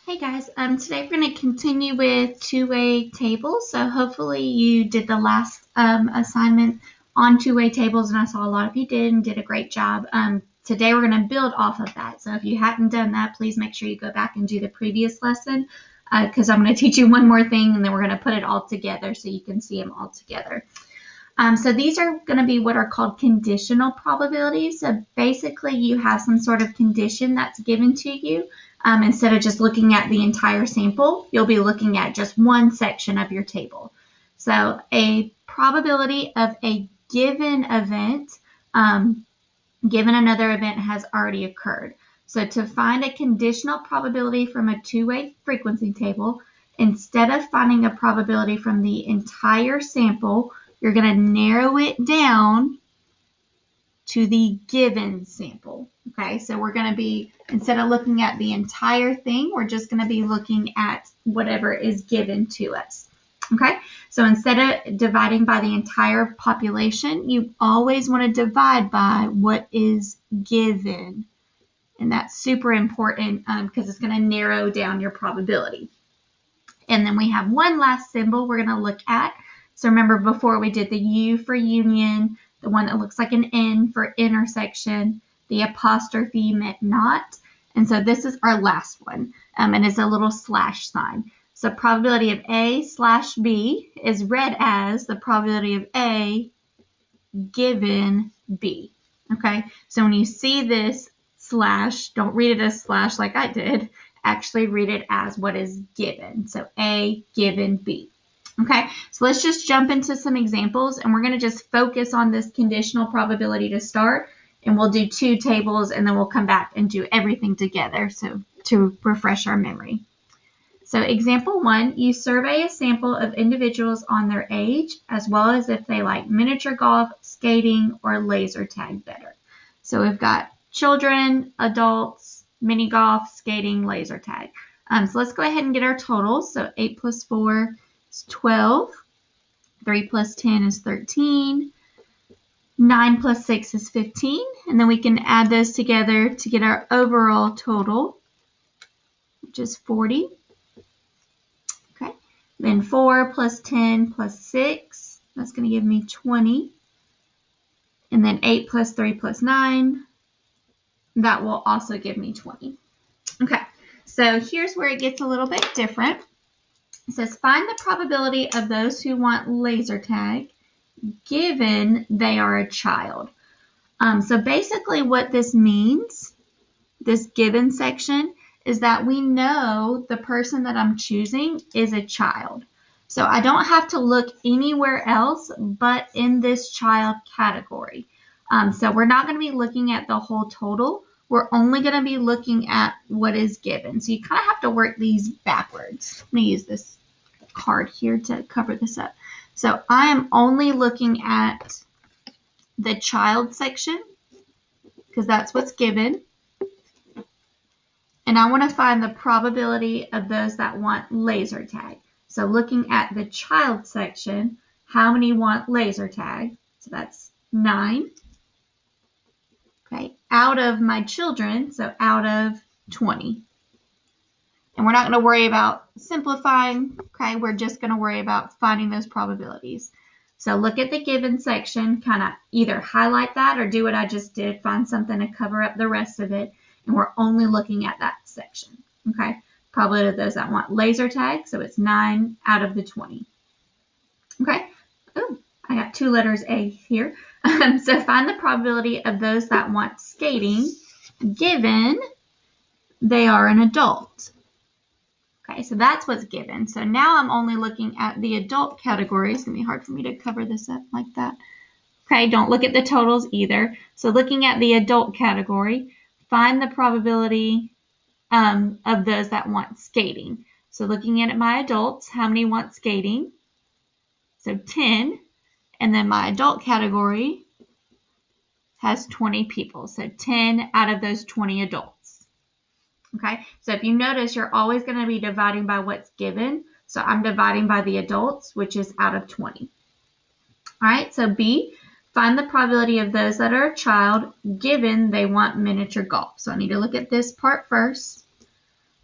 Hey guys, today we're going to continue with two-way tables. So hopefully you did the last assignment on two-way tables, and I saw a lot of you did and did a great job. Today we're going to build off of that. So if you hadn't done that, please make sure you go back and do the previous lesson because I'm going to teach you one more thing, and then we're going to put it all together so you can see them all together. So these are going to be what are called conditional probabilities. So basically you have some sort of condition that's given to you. Instead of just looking at the entire sample, you'll be looking at just one section of your table. So a probability of a given event, given another event has already occurred. So to find a conditional probability from a two-way frequency table, instead of finding a probability from the entire sample, you're going to narrow it down to the given sample. Okay, so we're going to be, instead of looking at the entire thing, we're just going to be looking at whatever is given to us. Okay, so instead of dividing by the entire population, you always want to divide by what is given. And that's super important because it's going to narrow down your probability. And then we have one last symbol we're going to look at. So remember before we did the U for union, the one that looks like an N for intersection, the apostrophe meant not. And so this is our last one, and it's a little slash sign. So probability of A slash B is read as the probability of A given B. Okay, so when you see this slash, don't read it as slash like I did. Actually read it as what is given. So A given B. Okay, so let's just jump into some examples, and we're going to just focus on this conditional probability to start, and we'll do two tables, and then we'll come back and do everything together so to refresh our memory. So example 1, you survey a sample of individuals on their age, as well as if they like miniature golf, skating, or laser tag better. So we've got children, adults, mini golf, skating, laser tag. So let's go ahead and get our totals. So 8 plus 4 is 12, 3 plus 10 is 13, 9 plus 6 is 15, and then we can add those together to get our overall total, which is 40. Okay, then 4 plus 10 plus 6, that's going to give me 20, and then 8 plus 3 plus 9, that will also give me 20. Okay, so here's where it gets a little bit different. It says find the probability of those who want laser tag given they are a child. So basically what this means, this given section, is that we know the person that I'm choosing is a child. So I don't have to look anywhere else but in this child category. So we're not going to be looking at the whole total. We're only going to be looking at what is given. So you kind of have to work these backwards. Let me use this card here to cover this up. So I am only looking at the child section because that's what's given. And I want to find the probability of those that want laser tag. So looking at the child section, how many want laser tag? So that's 9. Okay, out of my children, so out of 20. And we're not going to worry about simplifying, okay? We're just going to worry about finding those probabilities. So look at the given section, kind of either highlight that or do what I just did, find something to cover up the rest of it, and we're only looking at that section, okay? Probability of those that want laser tag, so it's 9 out of the 20. Okay, oh, I got 2 letters A here. So find the probability of those that want skating given they are an adult. Okay, so that's what's given. So now I'm only looking at the adult category. It's going to be hard for me to cover this up like that. Okay, don't look at the totals either. So looking at the adult category, find the probability of those that want skating. So looking at my adults, how many want skating? So 10. And then my adult category has 20 people. So 10 out of those 20 adults. Okay, so if you notice, you're always going to be dividing by what's given. So I'm dividing by the adults, which is out of 20. All right, so B, find the probability of those that are a child given they want miniature golf. So I need to look at this part first.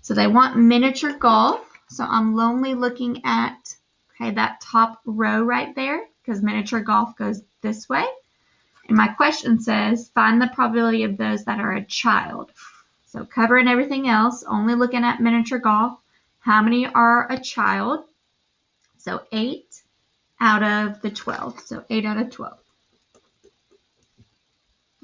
So they want miniature golf. So I'm only looking at, okay, that top row right there, because miniature golf goes this way. And my question says, find the probability of those that are a child. So covering everything else, only looking at miniature golf. How many are a child? So 8 out of the 12. So 8 out of 12.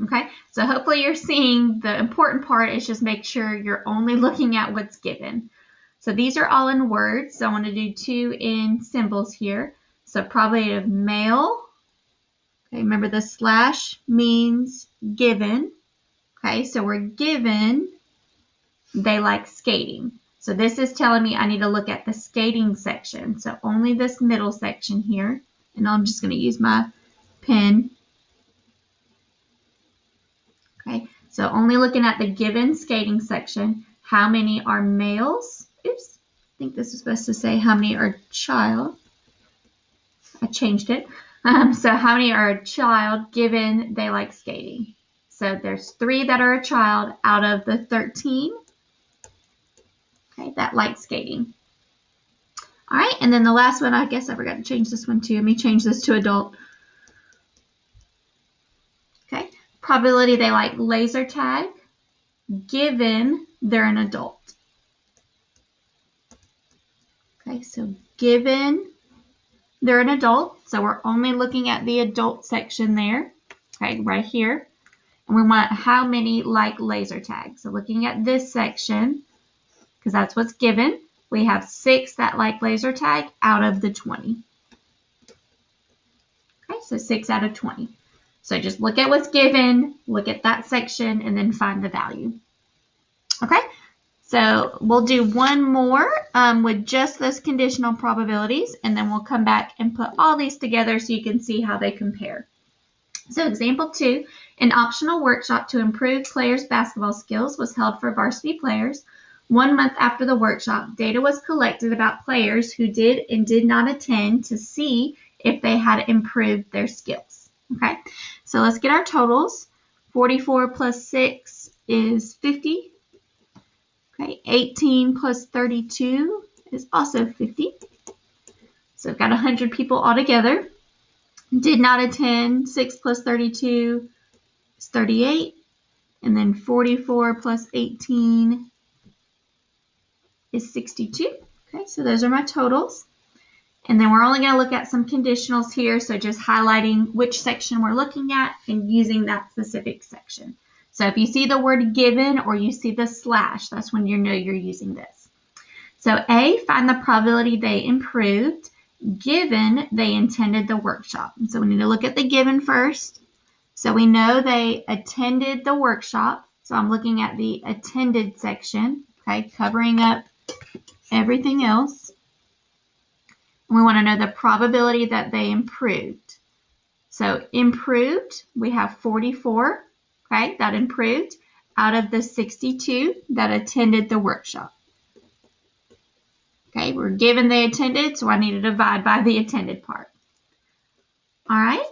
Okay, so hopefully you're seeing the important part is just make sure you're only looking at what's given. So these are all in words. So I want to do 2 in symbols here. So probability of male. Okay, remember the slash means given. Okay, so we're given they like skating. So this is telling me I need to look at the skating section. So only this middle section here. And I'm just going to use my pen. Okay, so only looking at the given skating section. How many are males? Oops, I think this is supposed to say how many are child. I changed it. So how many are a child given they like skating? So there's 3 that are a child out of the 13, okay, that like skating. All right, and then the last one, I guess I forgot to change this one too. Let me change this to adult. Okay, probability they like laser tag given they're an adult. Okay, so given they're an adult, so we're only looking at the adult section there, okay, right here. And we want how many like laser tag. So looking at this section, because that's what's given, we have 6 that like laser tag out of the 20. Okay, so 6 out of 20. So just look at what's given, look at that section, and then find the value. Okay, so we'll do one more with just those conditional probabilities, and then we'll come back and put all these together so you can see how they compare. So example 2, an optional workshop to improve players' basketball skills was held for varsity players. 1 month after the workshop, data was collected about players who did and did not attend to see if they had improved their skills. Okay, so let's get our totals. 44 plus 6 is 50. Okay, 18 plus 32 is also 50. So we've got 100 people altogether. Did not attend, 6 plus 32 is 38. And then 44 plus 18 is 62. Okay, so those are my totals. And then we're only going to look at some conditionals here, so just highlighting which section we're looking at and using that specific section. So if you see the word given or you see the slash, that's when you know you're using this. So A, find the probability they improved given they attended the workshop. So we need to look at the given first. So we know they attended the workshop. So I'm looking at the attended section, okay, covering up everything else. And we want to know the probability that they improved. So improved, we have 44, okay, that improved out of the 62 that attended the workshop. Okay, we're given they attended, so I need to divide by the attended part. All right.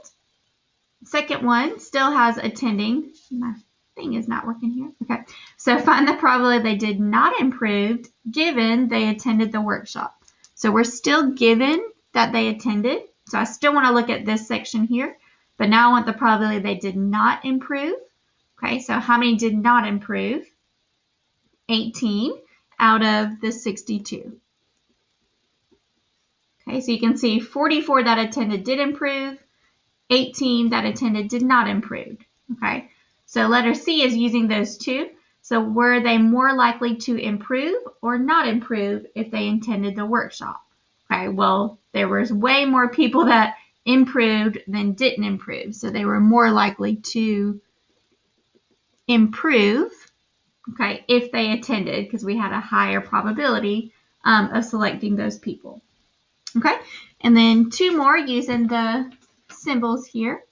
Second one still has attending. My thing is not working here. Okay, so find the probability they did not improve given they attended the workshop. So we're still given that they attended. So I still want to look at this section here, but now I want the probability they did not improve. Okay, so how many did not improve? 18 out of the 62. Okay, so you can see 44 that attended did improve, 18 that attended did not improve. Okay, so letter C is using those two. So were they more likely to improve or not improve if they attended the workshop? Okay, well, there was way more people that improved than didn't improve. So they were more likely to improve, okay, if they attended, because we had a higher probability of selecting those people. Okay, and then 2 more using the symbols here.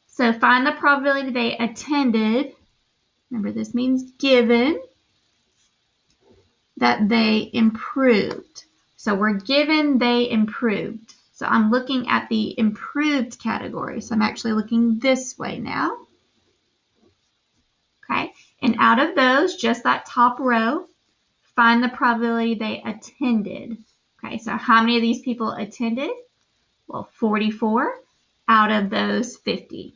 So find the probability they attended. Remember, this means given that they improved. So we're given they improved. So I'm looking at the improved category. So I'm actually looking this way now. Okay, and out of those, just that top row, find the probability they attended. Okay, so how many of these people attended? Well, 44 out of those 50.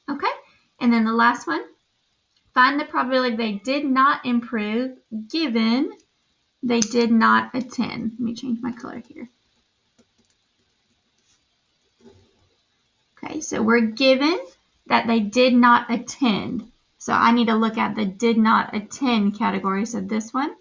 Okay, and then the last one, find the probability they did not improve given they did not attend. Let me change my color here. Okay, so we're given that they did not attend. So I need to look at the did not attend category, so this one.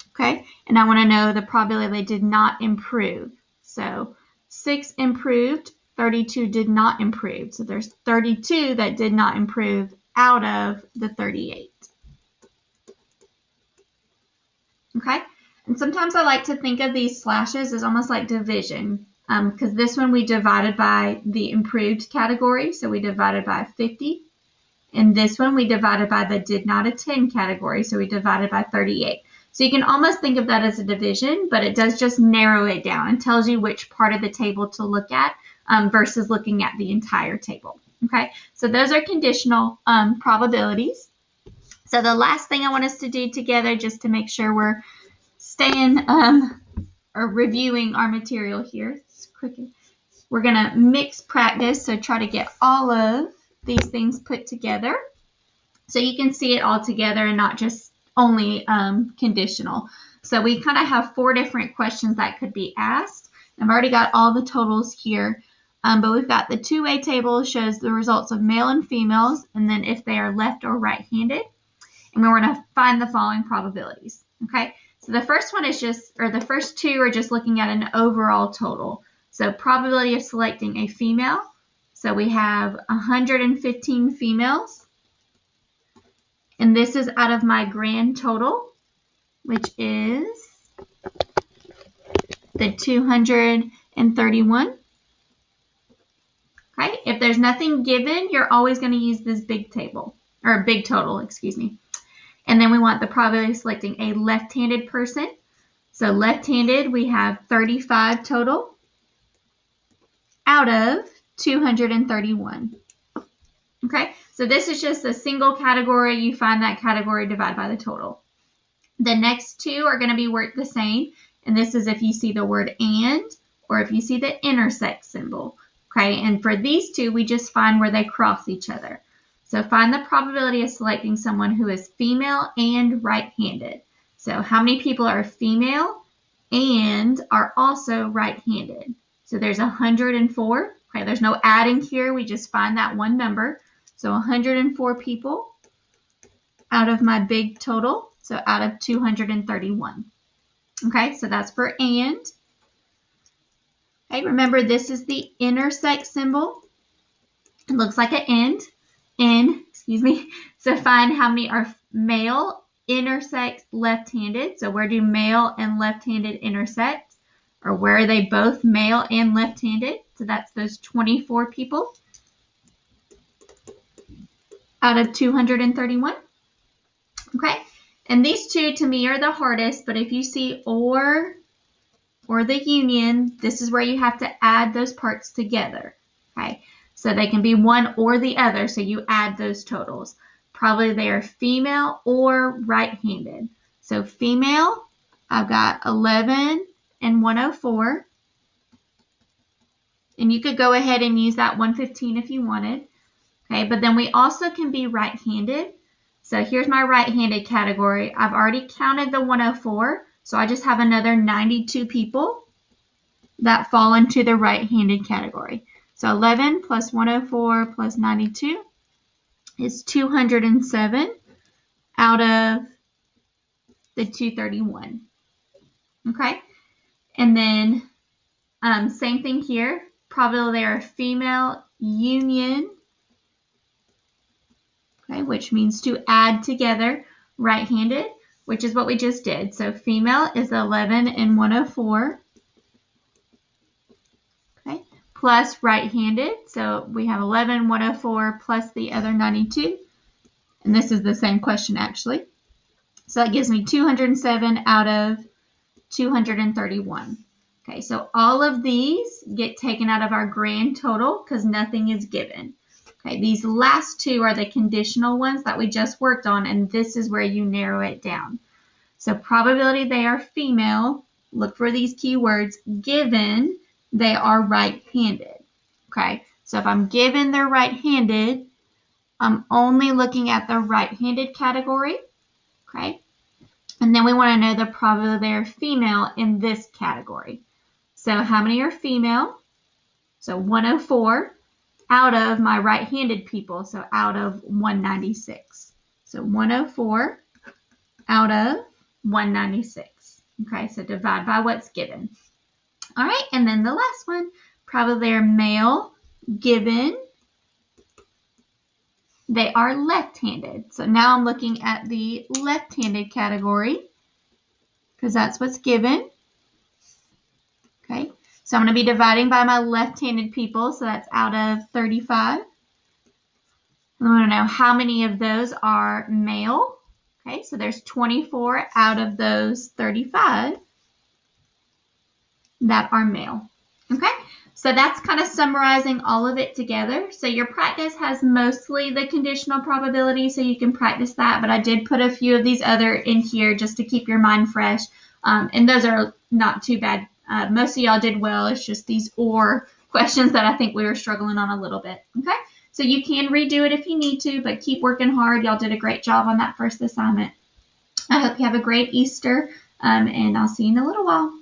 Okay, and I want to know the probability they did not improve. So 6 improved, 32 did not improve. So there's 32 that did not improve out of the 38. Okay, and sometimes I like to think of these slashes as almost like division, because this one we divided by the improved category, so we divided by 50. And this one we divided by the did not attend category, so we divided by 38. So you can almost think of that as a division, but it does just narrow it down and tells you which part of the table to look at versus looking at the entire table. Okay, so those are conditional probabilities. So the last thing I want us to do together, just to make sure we're staying or reviewing our material here, we're going to mix practice, so try to get all of these things put together so you can see it all together and not just only conditional. So we kind of have 4 different questions that could be asked. I've already got all the totals here, but we've got the two-way table shows the results of male and females, and then if they are left or right-handed, and we're going to find the following probabilities. Okay, so the first one is just, or the first 2 are just looking at an overall total. So probability of selecting a female. So we have 115 females. And this is out of my grand total, which is the 231. Okay, if there's nothing given, you're always going to use this big table, or big total, excuse me. And then we want the probability of selecting a left-handed person. So left-handed, we have 35 total out of 231. Okay, so this is just a single category. You find that category, divide by the total. The next 2 are going to be worked the same, and this is if you see the word and, or if you see the intersect symbol. Okay, and for these 2, we just find where they cross each other. So find the probability of selecting someone who is female and right-handed. So how many people are female and are also right-handed? So there's 104. Okay, there's no adding here. We just find that one number. So 104 people out of my big total. So out of 231. Okay, so that's for and. Okay, remember this is the intersect symbol. It looks like an excuse me. So find how many are male intersect left-handed. So where do male and left-handed intersect? Or where are they both male and left-handed? So that's those 24 people out of 231. Okay, and these 2 to me are the hardest, but if you see or the union, this is where you have to add those parts together. Okay, so they can be one or the other, so you add those totals. Probably they are female or right-handed. So female, I've got 11 and 104. And you could go ahead and use that 115 if you wanted. Okay, but then we also can be right-handed. So here's my right-handed category. I've already counted the 104, so I just have another 92 people that fall into the right-handed category. So 11 plus 104 plus 92 is 207 out of the 231. Okay, and then same thing here. Probably they are female union, okay, which means to add together right-handed, which is what we just did. So female is 11 and 104, okay, plus right-handed. So we have 11, 104 plus the other 92. And this is the same question actually. So that gives me 207 out of 231. Okay, so all of these get taken out of our grand total because nothing is given. Okay, these last two are the conditional ones that we just worked on, and this is where you narrow it down. So probability they are female, look for these keywords, given they are right-handed. Okay, so if I'm given they're right-handed, I'm only looking at the right-handed category. Okay, and then we want to know the probability they are female in this category. So how many are female? So 104 out of my right-handed people, so out of 196. So 104 out of 196. Okay, so divide by what's given. All right, and then the last one, probably they're male, given they are left-handed. So now I'm looking at the left-handed category because that's what's given. Okay, so I'm going to be dividing by my left-handed people, so that's out of 35. I want to know how many of those are male. Okay, so there's 24 out of those 35 that are male. Okay, so that's kind of summarizing all of it together. So your practice has mostly the conditional probability, so you can practice that, but I did put a few of these other in here just to keep your mind fresh, and those are not too bad. Most of y'all did well. It's just these or questions that I think we were struggling on a little bit. Okay, so you can redo it if you need to, but keep working hard. Y'all did a great job on that first assignment. I hope you have a great Easter, and I'll see you in a little while.